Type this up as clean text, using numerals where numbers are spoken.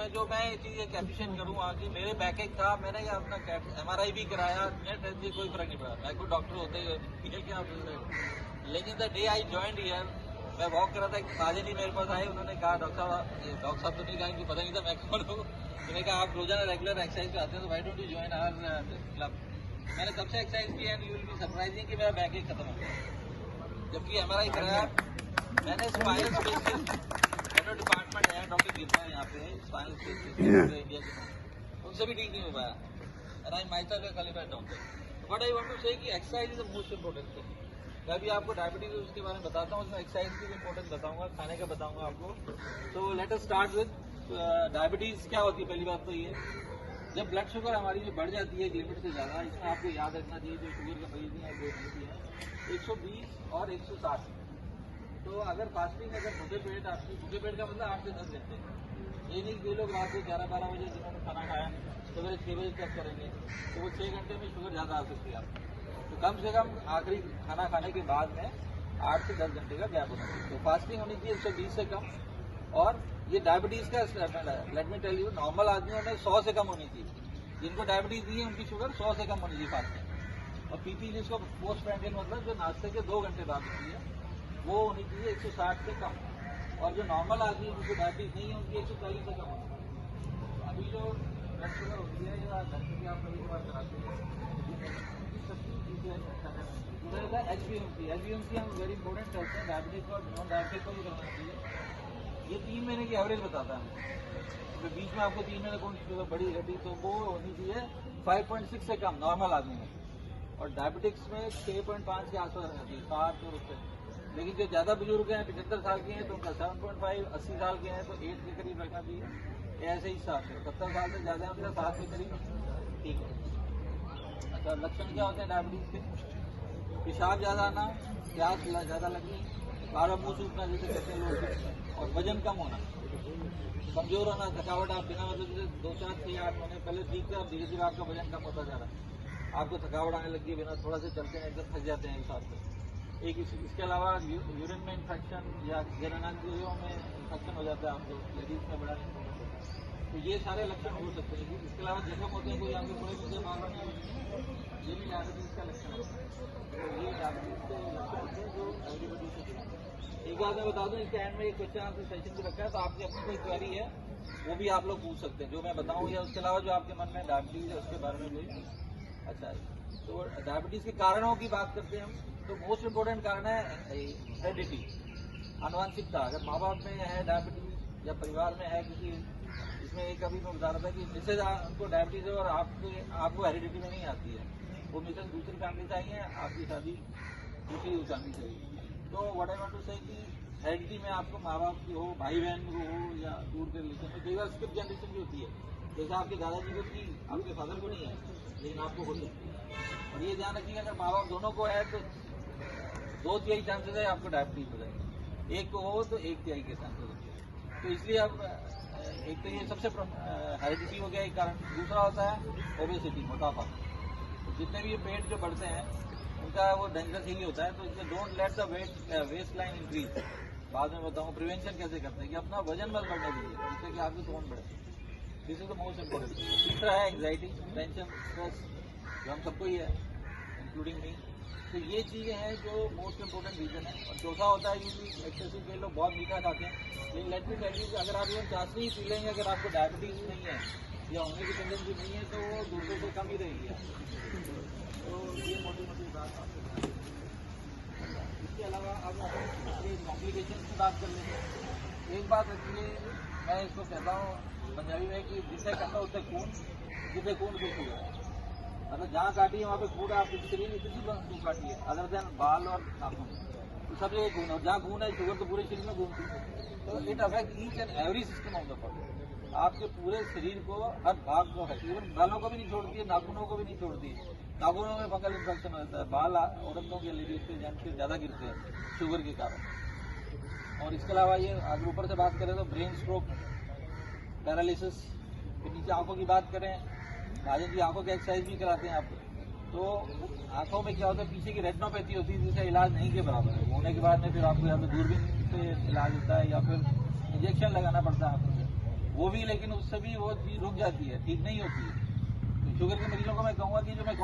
में जो मैं ये चीज़ एप्रिशिएट करूँ कि मेरे बैक एक था, मैंने अपना MRI भी कराया, मुझे कोई फर्क नहीं पड़ा। मैं कोई डॉक्टर होते लेकिन the day I joined here, मैं वॉक कर रहा था, एक साजन ही मेरे पास आए, उन्होंने कहा डॉक्टर साहब तो नहीं कहा, इनको पता नहीं था मैं कौन हूँ। मैंने कहा आप रोजाना रेगुलर एक्सरसाइज पे आते हैं तो why don't you join our club. मैंने तब से एक्सरसाइज की and you will be surprising कि मेरा बैक एक खत्म हो गया। जबकि MRI कराया मैंने, स्पाइनल स्पेशलिस्ट डिपार्टमेंट है डॉक्टर गिरता है यहाँ पे, स्पाइनल स्पेशलिस्ट इंडिया के, उनसे भी ठीक नहीं हो पाया। And I myself qualified doctor. But I want to say कि exercise is the most important thing. मैं अभी आपको डायबिटीज उसके बारे में बताता हूँ, उसमें एक्सरसाइज की भी इंपॉर्टेंस बताऊंगा, खाने का बताऊंगा आपको। तो let us start with diabetes. क्या होती है? पहली बात तो ये, जब ब्लड शुगर हमारी जो बढ़ जाती है एक लिमिट से ज़्यादा, इसमें आपको याद रखना चाहिए जो शुगर का मरीज है 120 और 160। तो अगर फास्टिंग, अगर भूखे पेट, आपकी भूखे पेट का मतलब 8 से 10 घंटे, ये नहीं कि लोग रात को 11-12 बजे जिन्होंने खाना खाया सवेरे 6 बजे तक करेंगे तो वो 6 घंटे में शुगर ज़्यादा आ सकती है आपको। तो कम से कम आखिरी खाना खाने के बाद में 8 से 10 घंटे का गैप होना चाहिए। तो फास्टिंग होनी चाहिए 120 से कम। और ये डायबिटीज़ का let me tell you, normal आदमियों में 100 से कम होनी चाहिए। जिनको डायबिटीज़ नहीं है उनकी शुगर 100 से कम होनी चाहिए फास्टिंग। और पीपी जिसको पोस्ट पैंडियल मतलब जो नाश्ते के 2 घंटे बाद होती है वो होनी चाहिए 160 से कम। और जो नॉर्मल आदमी जिनको डायबिटीज नहीं है उनकी 140 से कम होनी चाहिए। अभी जो ब्लड शुगर होती है या डॉक्टर की आप कभी कभार कराते हैं, HbA1c हम वेरी इंपॉर्टेंट करते हैं, डायबिटीज और नॉन डायबिटीज को भी करना चाहिए। ये 3 महीने की एवरेज बताता है। तो बीच में आपको 3 महीने कौन शुगर बड़ी घटी तो वो होनी चाहिए 5.6 से कम नॉर्मल आदमी में। और डायबिटिक्स में 6.5 के आसपास रहना चाहिए, 7 और उससे। लेकिन जो ज़्यादा बुजुर्ग हैं, 75 साल के हैं तो उनका 7.5, 80 साल के हैं तो 8 के करीब रखना चाहिए। ऐसे ही हिसाब से 70 साल से ज़्यादा है उनका 7 के करीब ठीक है। अच्छा, लक्षण क्या होते हैं डायबिटीज़ के? पेशाब ज़्यादा आना, प्यास ज़्यादा लगनी, बारह मुँह सूखना जैसे कहते हैं लोग, और वजन कम होना, कमजोर होना, थकावट। आप बिना मतलब जैसे 2, 4, 6, 8 महीने पहले ठीक थे, अब धीरे धीरे आपका वजन कम होता जा रहा है, आपको थकावट आने लगी है, बिना थोड़ा से चलते हैं एकदम थक जाते हैं हिसाब से। एक इसके अलावा यूरिन में इन्फेक्शन या जननांगों में इन्फेक्शन हो जाता है आपको, लेडीज में बड़ा तो ये सारे लक्षण हो सकते हैं। इसके अलावा जख्म होते हैं, कोई आपके थोड़े मुझे मालूम नहीं होती, ये भी डायबिटीज का लक्षण होता है। तो ये डायबिटीज के लक्षण होते हैं जो एवरीबॉडी से। एक बात मैं बता दूं, इसके एंड में एक क्वेश्चन आंसर सेशन भी रखा है, तो आपकी अपनी कोई क्वेरी है वो भी आप लोग पूछ सकते हैं, जो मैं बताऊं, या उसके अलावा जो आपके मन में डायबिटीज है उसके बारे में कोई। अच्छा, तो डायबिटीज के कारणों की बात करते हैं हम। तो मोस्ट इम्पोर्टेंट कारण है हेरिडिटी, आनुवंशिकता। अगर माँ बाप में है डायबिटीज या परिवार में है किसी, इसमें एक अभी मैं बता रहा था कि मिसेज उनको डायबिटीज है और आपको हेरिडिटी में नहीं आती है, वो मिसेज दूसरी फैमिली से आई है, आपकी शादी दूसरी फैमिली से हुई। तो what I want to say कि हेरिडिटी में आपको माँ बाप की हो, भाई बहन को हो, या दूर के रिलेशन में, कई बार स्किप जनरेशन भी होती है, जैसे आपके दादाजी को थी, आपके फादर को नहीं है, लेकिन आपको हो सकती है। और ये ध्यान रखिएगा, अगर माँ बाप दोनों को है तो 2/3 चांसेस है आपको डायबिटीज हो जाएगी, एक को हो तो 1/3 के चांसेस होते हैं। तो इसलिए अब एक तो ये सबसे हेरिडिटी हो गया एक कारण। दूसरा होता है ओबेसिटी, मोटापा। तो जितने भी ये पेट जो बढ़ते हैं उनका वो डेंजरस यही होता है। तो इसलिए don't let the waist line increase. बाद में बताऊँ प्रिवेंशन कैसे करते हैं, कि अपना वजन मत बढ़ने दीजिए जिससे कि आपकी टोन बढ़े। This is the most important. तीसरा है एंग्जाइटी, टेंशन, स्ट्रेस, जो हम सबको ही है, इंक्लूडिंग मी। तो ये चीज़ें हैं जो मोस्ट इम्पोर्टेंट रीजन है। और चौथा होता है कि एक्सेसिव के लोग बहुत मीठा खाते हैं, लेकिन लेट मी टेल यू कि अगर आप ये चाशनी पी लेंगे, अगर आपको डायबिटीज़ नहीं है या होने की टेंडेंसी नहीं है तो वो दूसरों से कम ही रहेगी। तो ये मोटी मोटी बात आपको ध्यान रखनी। इसके अलावा अब अपनी कॉम्प्लिकेशन की बात कर लेंगे। एक बात रखिए, मैं इसको कहता हूँ पंजाबी में कि जिसे कहता उससे खून, जिसे खून से शुगर। मतलब जहाँ काटी है वहाँ पे खून है, आपकी शरीर में किसी को काटी है अदर देन बाल और नाखून, तो सब जगह खून है। और जहाँ खून है शुगर तो पूरे शरीर में घूमती है। तो it affect each and every system of the body, आपके पूरे शरीर को, हर भाग को है। इवन बालों को भी नहीं छोड़ती है, नाखूनों को भी नहीं छोड़ती है। नाखूनों में फंगल इन्फेक्शन हो जाता है, बाल औरतों के लेडीज के जेंट्स के ज़्यादा गिरते हैं शुगर के कारण। और इसके अलावा ये अगर ऊपर से बात करें तो ब्रेन स्ट्रोक, पैरालिसिस। फिर नीचे आंखों की बात करें, महाजन जी आंखों की एक्सरसाइज भी कराते हैं आपको। तो आंखों में क्या होता है, पीछे की रेटिनोपैथी होती है जिसका इलाज नहीं के बराबर है। होने के बाद में फिर आपको या तो दूरबीन से इलाज होता है या फिर इंजेक्शन लगाना पड़ता है आंखों से। वो भी, लेकिन उससे भी वो चीज रुक जाती है, ठीक नहीं होती है। तो शुगर के मरीजों को मैं कहूँगा कि जो मैं